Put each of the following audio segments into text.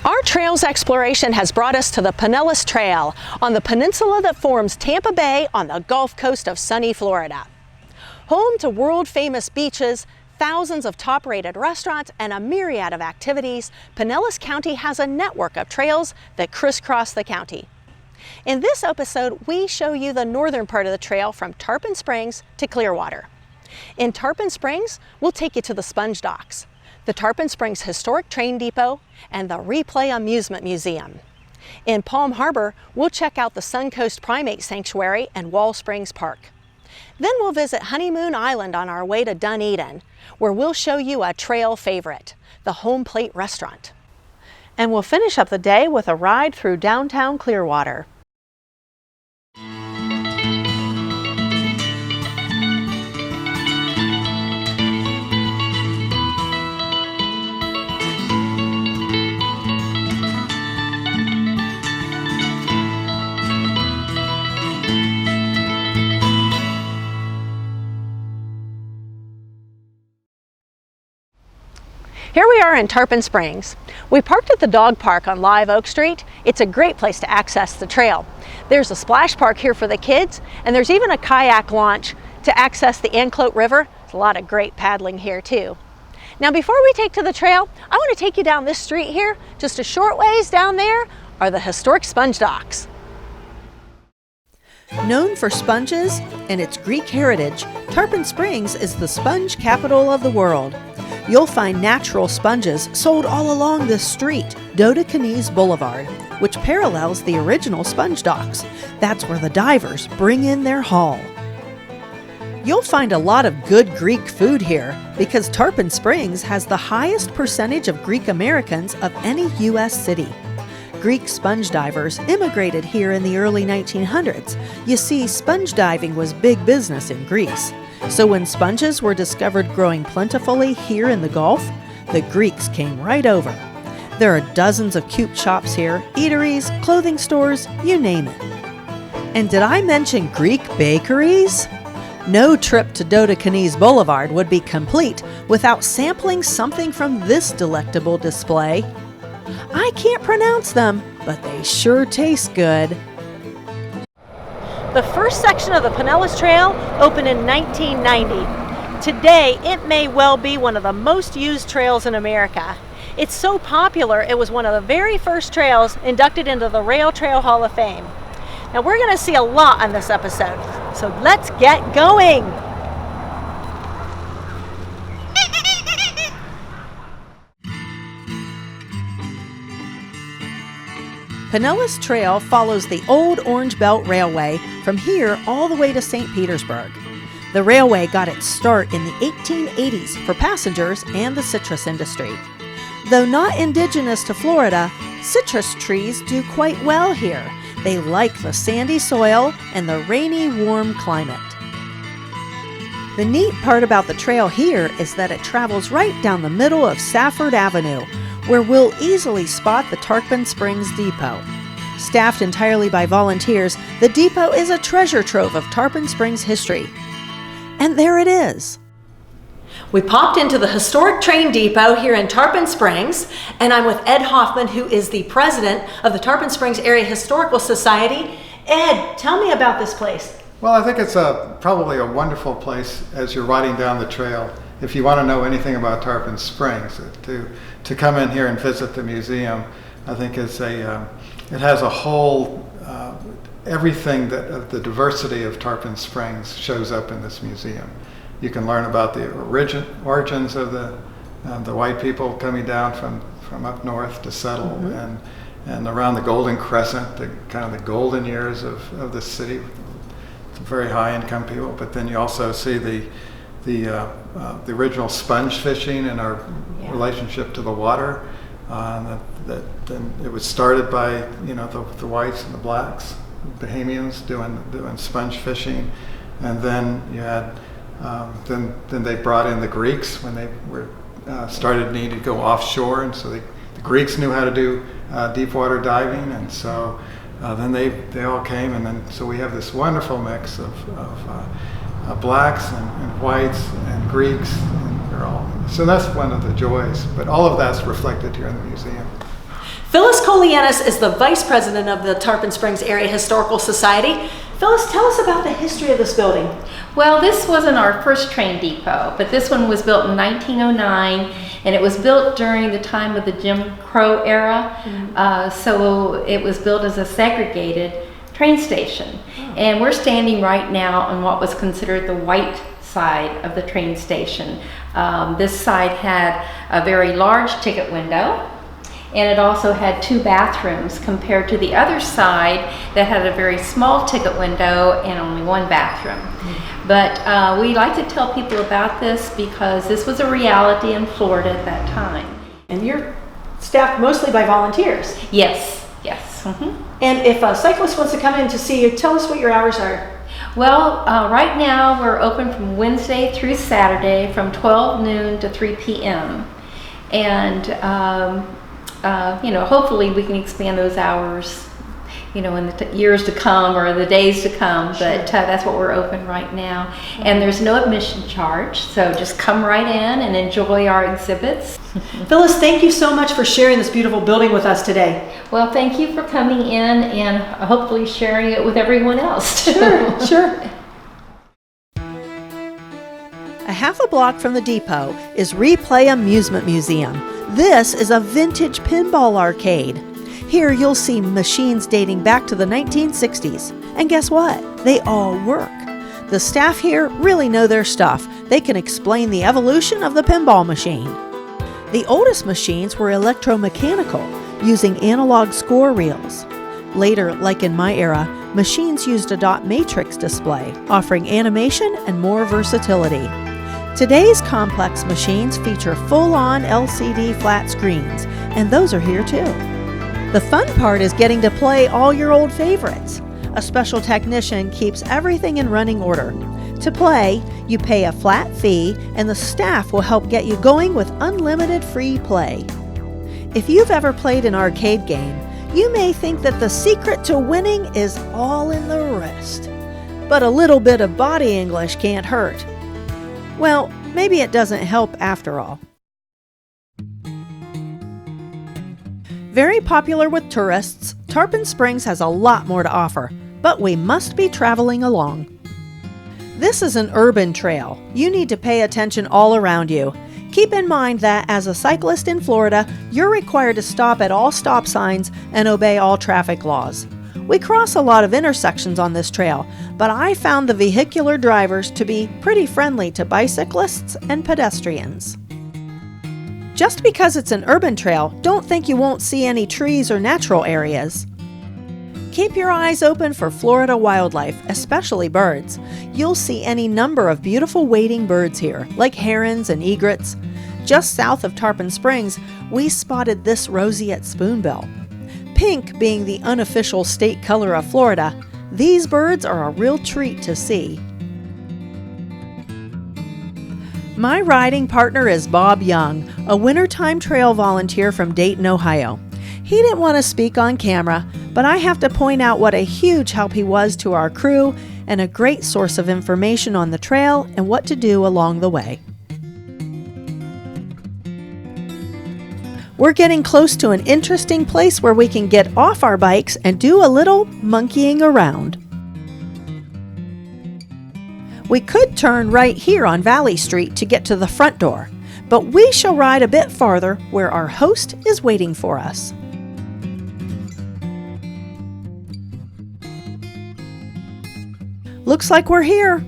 Our trails exploration has brought us to the Pinellas Trail on the peninsula that forms Tampa Bay on the Gulf Coast of sunny Florida. Home to world-famous beaches, thousands of top-rated restaurants, and a myriad of activities, Pinellas County has a network of trails that crisscross the county. In this episode, we show you the northern part of the trail from Tarpon Springs to Clearwater. In Tarpon Springs, we'll take you to the Sponge Docks, the Tarpon Springs Historic Train Depot, and the Replay Amusement Museum. In Palm Harbor, we'll check out the Suncoast Primate Sanctuary and Wall Springs Park. Then we'll visit Honeymoon Island on our way to Dunedin, where we'll show you a trail favorite, the Home Plate Restaurant. And we'll finish up the day with a ride through downtown Clearwater. Here we are in Tarpon Springs. We parked at the dog park on Live Oak Street. It's a great place to access the trail. There's a splash park here for the kids, and there's even a kayak launch to access the Anclote River. There's a lot of great paddling here too. Now before we take to the trail, I want to take you down this street here. Just a short ways down there are the historic Sponge Docks. Known for sponges and its Greek heritage, Tarpon Springs is the sponge capital of the world. You'll find natural sponges sold all along this street, Dodecanese Boulevard, which parallels the original Sponge Docks. That's where the divers bring in their haul. You'll find a lot of good Greek food here because Tarpon Springs has the highest percentage of Greek Americans of any U.S. city. Greek sponge divers immigrated here in the early 1900s. You see, sponge diving was big business in Greece. So when sponges were discovered growing plentifully here in the Gulf, the Greeks came right over. There are dozens of cute shops here, eateries, clothing stores, you name it. And did I mention Greek bakeries? No trip to Dodecanese Boulevard would be complete without sampling something from this delectable display. I can't pronounce them, but they sure taste good. The first section of the Pinellas Trail opened in 1990. Today, it may well be one of the most used trails in America. It's so popular, it was one of the very first trails inducted into the Rail Trail Hall of Fame. Now, we're going to see a lot on this episode, so let's get going! Pinellas Trail follows the old Orange Belt Railway from here all the way to St. Petersburg. The railway got its start in the 1880s for passengers and the citrus industry. Though not indigenous to Florida, citrus trees do quite well here. They like the sandy soil and the rainy, warm climate. The neat part about the trail here is that it travels right down the middle of Safford Avenue, where we'll easily spot the Tarpon Springs Depot. Staffed entirely by volunteers, the depot is a treasure trove of Tarpon Springs history. And there it is. We popped into the historic train depot here in Tarpon Springs, and I'm with Ed Hoffman, who is the president of the Tarpon Springs Area Historical Society. Ed, tell me about this place. Well, I think it's probably a wonderful place as you're riding down the trail. If you want to know anything about Tarpon Springs, to come in here and visit the museum, I think it has a whole, everything that the diversity of Tarpon Springs shows up in this museum. You can learn about the origins of the white people coming down from up north to settle, and around the Golden Crescent, the kind of the golden years of the city, very high income people. But then you also see the original sponge fishing and our relationship to the water. Then it was started by the whites and the blacks, Bahamians doing sponge fishing, and then you had then they brought in the Greeks when they started needing to go offshore, and so the Greeks knew how to do deep water diving, and so then they all came, and then so we have this wonderful mix of blacks and whites and Greeks, and they're all. So that's one of the joys. But all of that's reflected here in the museum. Phyllis Kolianis is the Vice President of the Tarpon Springs Area Historical Society. Phyllis, tell us about the history of this building. Well, this wasn't our first train depot, but this one was built in 1909, and it was built during the time of the Jim Crow era. So it was built as a segregated train station. And we're standing right now on what was considered the white side of the train station. This side had a very large ticket window, and it also had 2 bathrooms compared to the other side that had a very small ticket window and only 1 bathroom. But we like to tell people about this because this was a reality in Florida at that time. And you're staffed mostly by volunteers. Yes. And if a cyclist wants to come in to see you, tell us what your hours are. Well, right now we're open from Wednesday through Saturday from 12 noon to 3 p.m. And hopefully we can expand those hours, in the years to come or the days to come, but that's what we're open right now. And there's no admission charge, so just come right in and enjoy our exhibits. Phyllis, thank you so much for sharing this beautiful building with us today. Well, thank you for coming in and hopefully sharing it with everyone else. Sure. A half a block from the depot is Replay Amusement Museum. This is a vintage pinball arcade. Here you'll see machines dating back to the 1960s. And guess what? They all work. The staff here really know their stuff. They can explain the evolution of the pinball machine. The oldest machines were electromechanical, using analog score reels. Later, like in my era, machines used a dot matrix display, offering animation and more versatility. Today's complex machines feature full-on LCD flat screens, and those are here too. The fun part is getting to play all your old favorites. A special technician keeps everything in running order. To play, you pay a flat fee, and the staff will help get you going with unlimited free play. If you've ever played an arcade game, you may think that the secret to winning is all in the wrist. But a little bit of body English can't hurt. Well, maybe it doesn't help after all. Very popular with tourists, Tarpon Springs has a lot more to offer, but we must be traveling along. This is an urban trail. You need to pay attention all around you. Keep in mind that as a cyclist in Florida, you're required to stop at all stop signs and obey all traffic laws. We cross a lot of intersections on this trail, but I found the vehicular drivers to be pretty friendly to bicyclists and pedestrians. Just because it's an urban trail, don't think you won't see any trees or natural areas. Keep your eyes open for Florida wildlife, especially birds. You'll see any number of beautiful wading birds here, like herons and egrets. Just south of Tarpon Springs, we spotted this roseate spoonbill. Pink being the unofficial state color of Florida, these birds are a real treat to see. My riding partner is Bob Young, a wintertime trail volunteer from Dayton, Ohio. He didn't want to speak on camera, but I have to point out what a huge help he was to our crew and a great source of information on the trail and what to do along the way. We're getting close to an interesting place where we can get off our bikes and do a little monkeying around. We could turn right here on Valley Street to get to the front door, but we shall ride a bit farther where our host is waiting for us. Looks like we're here.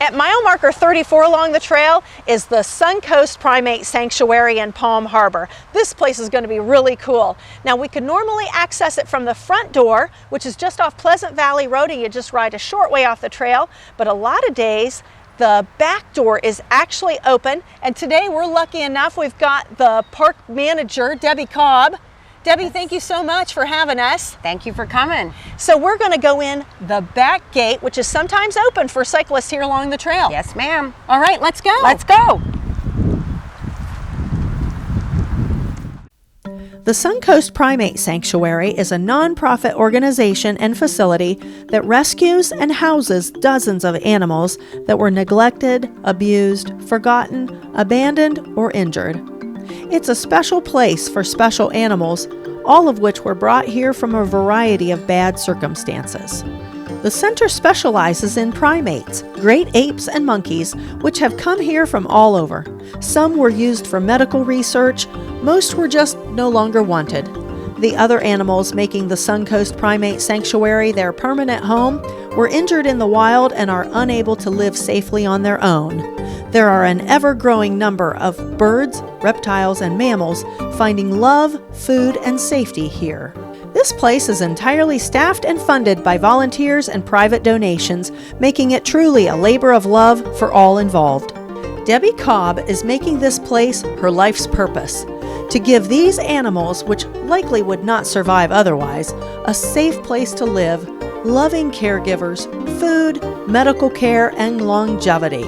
At mile marker 34 along the trail is the Suncoast Primate Sanctuary in Palm Harbor. This place is going to be really cool. Now we could normally access it from the front door, which is just off Pleasant Valley Road, and you just ride a short way off the trail, but a lot of days the back door is actually open, and today we're lucky enough we've got the park manager, Debbie Cobb. Debbie, thank you so much for having us. Thank you for coming. So we're going to go in the back gate, which is sometimes open for cyclists here along the trail. Yes, ma'am. All right, let's go. Let's go. The Suncoast Primate Sanctuary is a nonprofit organization and facility that rescues and houses dozens of animals that were neglected, abused, forgotten, abandoned, or injured. It's a special place for special animals, all of which were brought here from a variety of bad circumstances. The center specializes in primates, great apes and monkeys, which have come here from all over. Some were used for medical research, most were just no longer wanted. The other animals making the Suncoast Primate Sanctuary their permanent home were injured in the wild and are unable to live safely on their own. There are an ever-growing number of birds, reptiles, and mammals finding love, food, and safety here. This place is entirely staffed and funded by volunteers and private donations, making it truly a labor of love for all involved. Debbie Cobb is making this place her life's purpose, to give these animals, which likely would not survive otherwise, a safe place to live, loving caregivers, food, medical care, and longevity.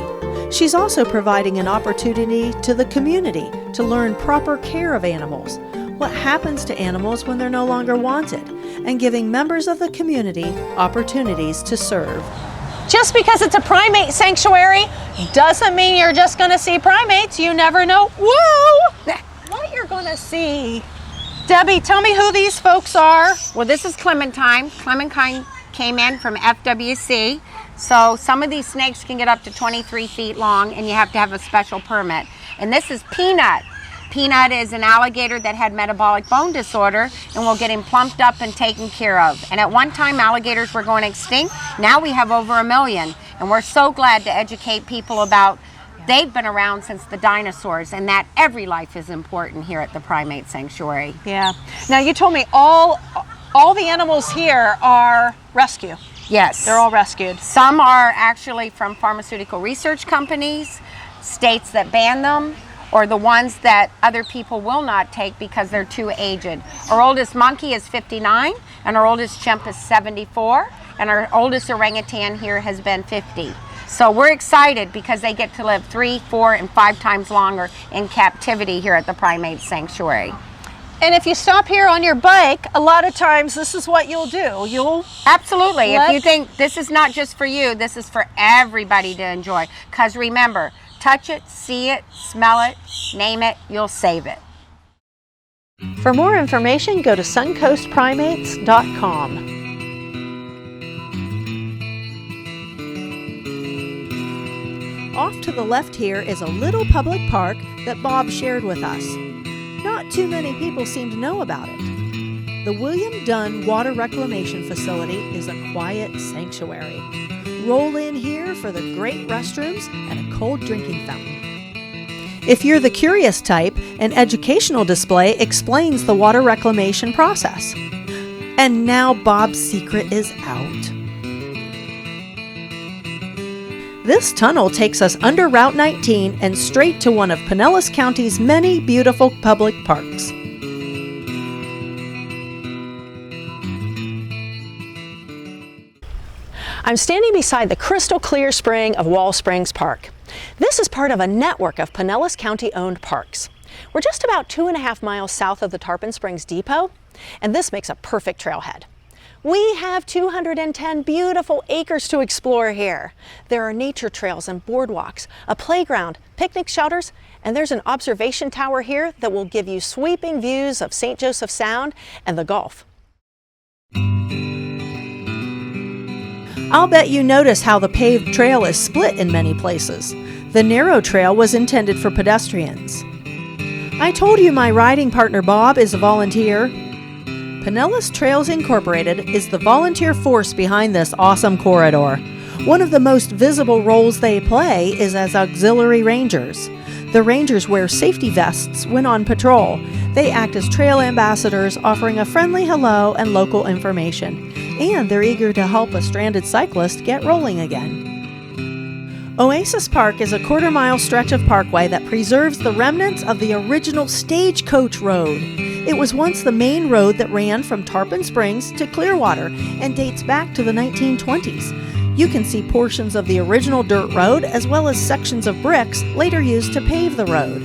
She's also providing an opportunity to the community to learn proper care of animals, what happens to animals when they're no longer wanted, and giving members of the community opportunities to serve. Just because it's a primate sanctuary doesn't mean you're just going to see primates. You never know. Whoa! What you're going to see. Debbie, tell me who these folks are. Well, this is Clementine. Clementine came in from FWC. So some of these snakes can get up to 23 feet long, and you have to have a special permit. And this is Peanut. Peanut is an alligator that had metabolic bone disorder, and we'll get him plumped up and taken care of. And at one time, alligators were going extinct. Now we have over 1 million. And we're so glad to educate people about they've been around since the dinosaurs, and that every life is important here at the Primate Sanctuary. Yeah. Now you told me all the animals here are rescue. Yes. They're all rescued. Some are actually from pharmaceutical research companies, states that ban them, or the ones that other people will not take because they're too aged. Our oldest monkey is 59, and our oldest chimp is 74, and our oldest orangutan here has been 50. So we're excited because they get to live 3, 4, and 5 times longer in captivity here at the Primate Sanctuary. And if you stop here on your bike, a lot of times this is what you'll do. You'll Absolutely. If you think this is not just for you, this is for everybody to enjoy. Because remember, touch it, see it, smell it, name it, you'll save it. For more information, go to suncoastprimates.com. Off to the left here is a little public park that Bob shared with us. Not too many people seem to know about it. The William Dunn Water Reclamation Facility is a quiet sanctuary. Roll in here for the great restrooms and a cold drinking fountain. If you're the curious type, an educational display explains the water reclamation process. And now Bob's secret is out. This tunnel takes us under Route 19 and straight to one of Pinellas County's many beautiful public parks. I'm standing beside the crystal clear spring of Wall Springs Park. This is part of a network of Pinellas County-owned parks. We're just about 2.5 miles south of the Tarpon Springs Depot, and this makes a perfect trailhead. We have 210 beautiful acres to explore here. There are nature trails and boardwalks, a playground, picnic shelters, and there's an observation tower here that will give you sweeping views of St. Joseph Sound and the Gulf. I'll bet you notice how the paved trail is split in many places. The narrow trail was intended for pedestrians. I told you my riding partner Bob is a volunteer. Pinellas Trails Incorporated is the volunteer force behind this awesome corridor. One of the most visible roles they play is as auxiliary rangers. The rangers wear safety vests when on patrol. They act as trail ambassadors, offering a friendly hello and local information. And they're eager to help a stranded cyclist get rolling again. Oasis Park is a quarter-mile stretch of parkway that preserves the remnants of the original stagecoach road. It was once the main road that ran from Tarpon Springs to Clearwater and dates back to the 1920s. You can see portions of the original dirt road as well as sections of bricks later used to pave the road.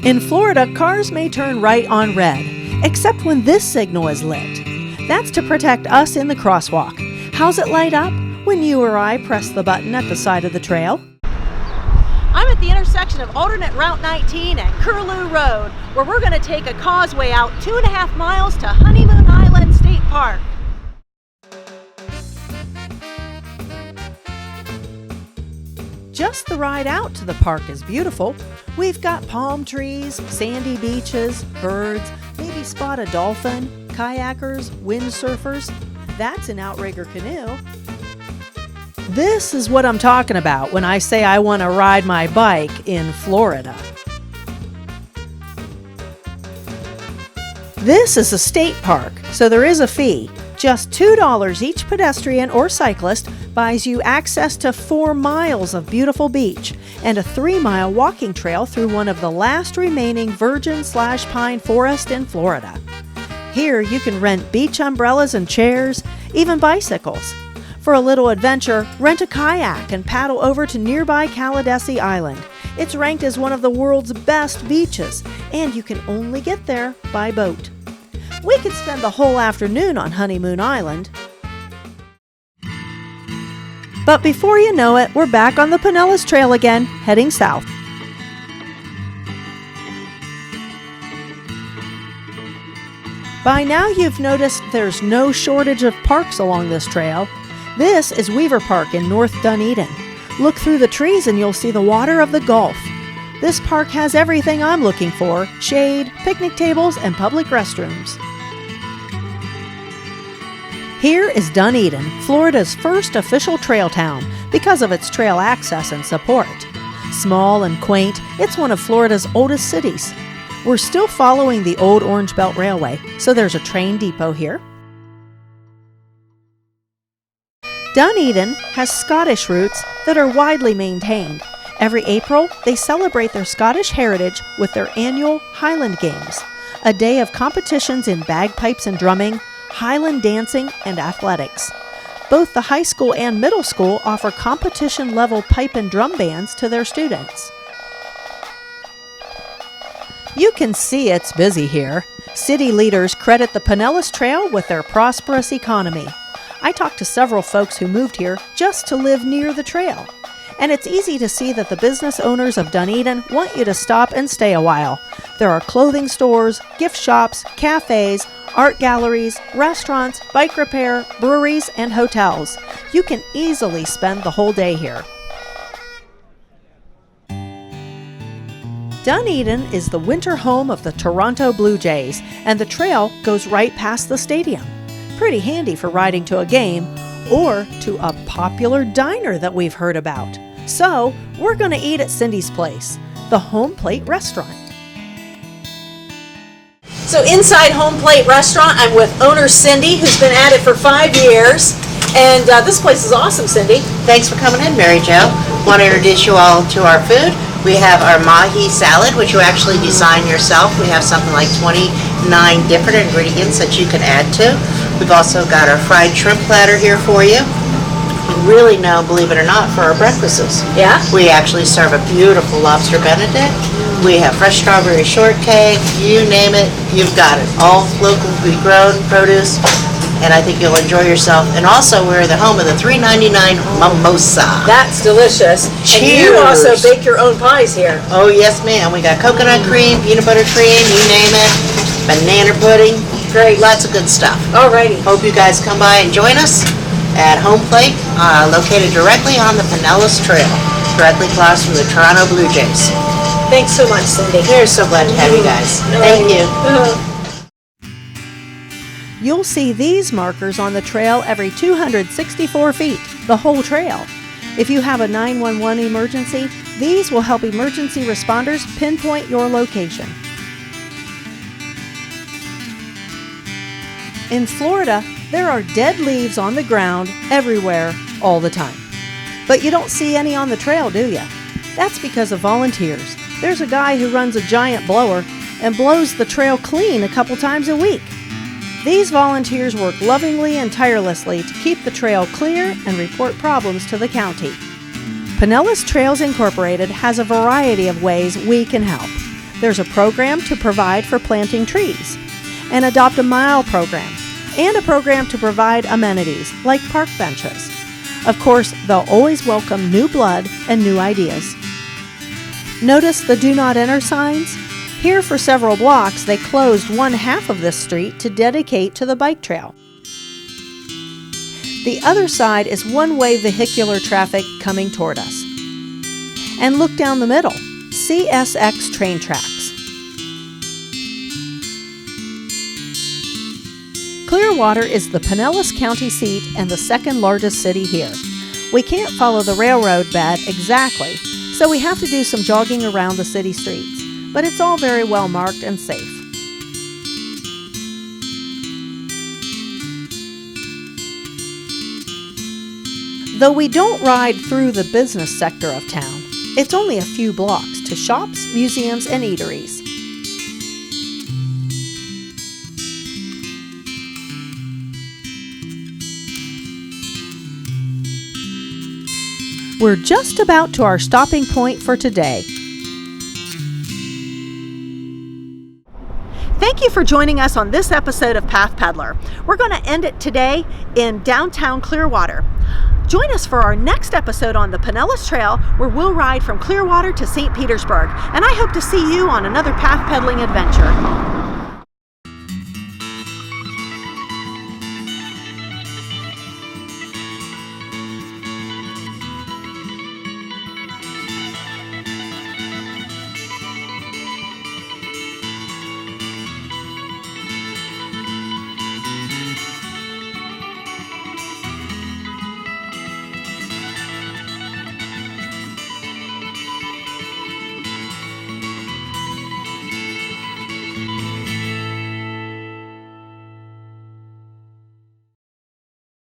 In Florida, cars may turn right on red, except when this signal is lit. That's to protect us in the crosswalk. How's it light up? When you or I press the button at the side of the trail. I'm at the intersection of alternate Route 19 and Curlew Road, where we're going to take a causeway out 2.5 miles to Honeymoon Island State Park. Just the ride out to the park is beautiful. We've got palm trees, sandy beaches, birds, maybe spot a dolphin, kayakers, windsurfers. That's an outrigger canoe. This is what I'm talking about when I say I want to ride my bike in Florida. This is a state park, so there is a fee. Just $2 each pedestrian or cyclist buys you access to 4 miles of beautiful beach and a 3-mile walking trail through one of the last remaining virgin/pine forest in Florida. Here you can rent beach umbrellas and chairs, even bicycles. For a little adventure, rent a kayak and paddle over to nearby Caladesi Island. It's ranked as one of the world's best beaches, and you can only get there by boat. We could spend the whole afternoon on Honeymoon Island. But before you know it, we're back on the Pinellas Trail again, heading south. By now you've noticed there's no shortage of parks along this trail. This is Weaver Park in North Dunedin. Look through the trees and you'll see the water of the Gulf. This park has everything I'm looking for: shade, picnic tables, and public restrooms. Here is Dunedin, Florida's first official trail town because of its trail access and support. Small and quaint, it's one of Florida's oldest cities. We're still following the old Orange Belt Railway, so there's a train depot here. Dunedin has Scottish roots that are widely maintained. Every April, they celebrate their Scottish heritage with their annual Highland Games, a day of competitions in bagpipes and drumming, Highland dancing, and athletics. Both the high school and middle school offer competition-level pipe and drum bands to their students. You can see it's busy here. City leaders credit the Pinellas Trail with their prosperous economy. I talked to several folks who moved here just to live near the trail. And it's easy to see that the business owners of Dunedin want you to stop and stay a while. There are clothing stores, gift shops, cafes, art galleries, restaurants, bike repair, breweries, and hotels. You can easily spend the whole day here. Dunedin is the winter home of the Toronto Blue Jays, and the trail goes right past the stadium. Pretty handy for riding to a game or to a popular diner that we've heard about. So, we're going to eat at Cindy's Place, the Home Plate Restaurant. So inside Home Plate Restaurant, I'm with owner Cindy, who's been at it for 5 years. And this place is awesome, Cindy. Thanks for coming in, Mary Jo. Want to introduce you all to our food. We have our mahi salad, which you actually design yourself. We have something like 29 different ingredients that you can add to. We've also got our fried shrimp platter here for you. We really know, believe it or not, for our breakfasts. Yeah? We actually serve a beautiful lobster benedict. We have fresh strawberry shortcake. You name it, you've got it. All locally grown produce. And I think you'll enjoy yourself. And also, we're the home of the $3.99 mimosa. That's delicious. Cheers. And you also bake your own pies here. Oh, yes, ma'am. We got coconut cream, peanut butter cream, you name it, banana pudding. Great. Lots of good stuff. Alrighty. Hope you guys come by and join us at Home Plate, located directly on the Pinellas Trail, directly across from the Toronto Blue Jays. Thanks so much, Cindy. We're so glad to have you guys. Thank you. You'll see these markers on the trail every 264 feet, the whole trail. If you have a 911 emergency, these will help emergency responders pinpoint your location. In Florida, there are dead leaves on the ground everywhere, all the time. But you don't see any on the trail, do you? That's because of volunteers. There's a guy who runs a giant blower and blows the trail clean a couple times a week. These volunteers work lovingly and tirelessly to keep the trail clear and report problems to the county. Pinellas Trails Incorporated has a variety of ways we can help. There's a program to provide for planting trees, an Adopt a Mile program, and a program to provide amenities like park benches. Of course, they'll always welcome new blood and new ideas. Notice the do not enter signs? Here for several blocks, they closed one half of this street to dedicate to the bike trail. The other side is one-way vehicular traffic coming toward us. And look down the middle, CSX train tracks. Clearwater is the Pinellas County seat and the second largest city here. We can't follow the railroad bed exactly, so we have to do some jogging around the city streets, but it's all very well marked and safe. Though we don't ride through the business sector of town, it's only a few blocks to shops, museums, and eateries. We're just about to our stopping point for today. Thank you for joining us on this episode of Path Peddler. We're going to end it today in downtown Clearwater. Join us for our next episode on the Pinellas Trail, where we'll ride from Clearwater to St. Petersburg. And I hope to see you on another path peddling adventure.